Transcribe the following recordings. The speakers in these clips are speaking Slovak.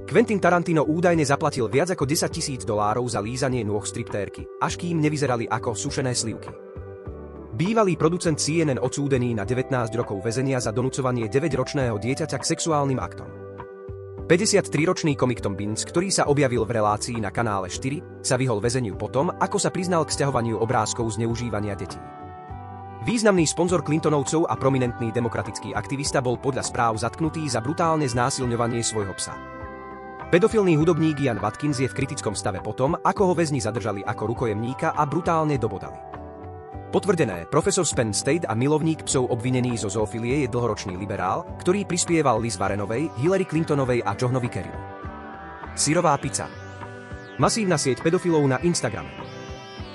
Quentin Tarantino údajne zaplatil viac ako $10,000 za lízanie nôh striptérky, až kým nevyzerali ako sušené slivky. Bývalý producent CNN odsúdený na 19 rokov väzenia za donúcovanie 9-ročného dieťaťa k sexuálnym aktom. 53-ročný komik Tom Binz, ktorý sa objavil v relácii na kanále 4, sa vyhol väzeniu potom, ako sa priznal k sťahovaniu obrázkov zneužívania detí. Významný sponzor Clintonovcov a prominentný demokratický aktivista bol podľa správ zatknutý za brutálne znásilňovanie svojho psa. Pedofilný hudobník Ian Watkins je v kritickom stave potom, ako ho väzni zadržali ako rukojemníka a brutálne dobodali. Potvrdené, profesor z Penn State a milovník psov obvinený zo zoofilie je dlhoročný liberál, ktorý prispieval Liz Warrenovej, Hillary Clintonovej a Johnovi Kerrymu. Syrová pizza. Masívna sieť pedofilov na Instagrame.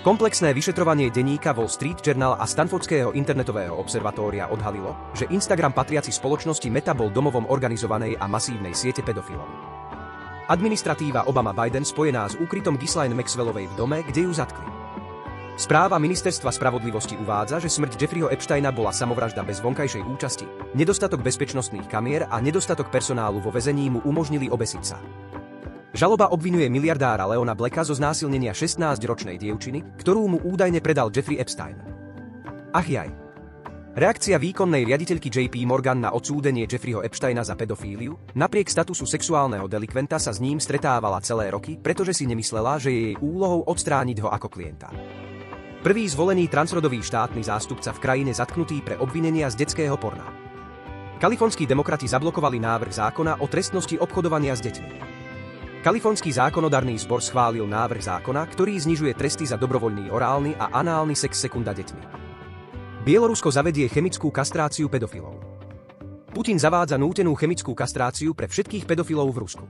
Komplexné vyšetrovanie denníka Wall Street Journal a Stanfordského internetového observatória odhalilo, že Instagram patriaci spoločnosti Meta bol domovom organizovanej a masívnej siete pedofilov. Administratíva Obama-Biden spojená s úkrytom Ghislaine Maxwellovej v dome, kde ju zatkli. Správa Ministerstva spravodlivosti uvádza, že smrť Jeffreyho Epsteina bola samovražda bez vonkajšej účasti, nedostatok bezpečnostných kamier a nedostatok personálu vo väzení mu umožnili obesiť sa. Žaloba obvinuje miliardára Leona Blacka zo znásilnenia 16-ročnej dievčiny, ktorú mu údajne predal Jeffrey Epstein. Ach jaj. Reakcia výkonnej riaditeľky JP Morgan na odsúdenie Jeffreyho Epsteina za pedofíliu, napriek statusu sexuálneho delikventa sa s ním stretávala celé roky, pretože si nemyslela, že je jej úlohou odstrániť ho ako klienta. Prvý zvolený transrodový štátny zástupca v krajine zatknutý pre obvinenia z detského porna. Kalifornskí demokrati zablokovali návrh zákona o trestnosti obchodovania s deťmi. Kalifornský zákonodarný zbor schválil návrh zákona, ktorý znižuje tresty za dobrovoľný orálny a análny sex sekunda deťmi. Bielorusko zavedie chemickú kastráciu pedofilov. Putin zavádza nútenú chemickú kastráciu pre všetkých pedofilov v Rusku.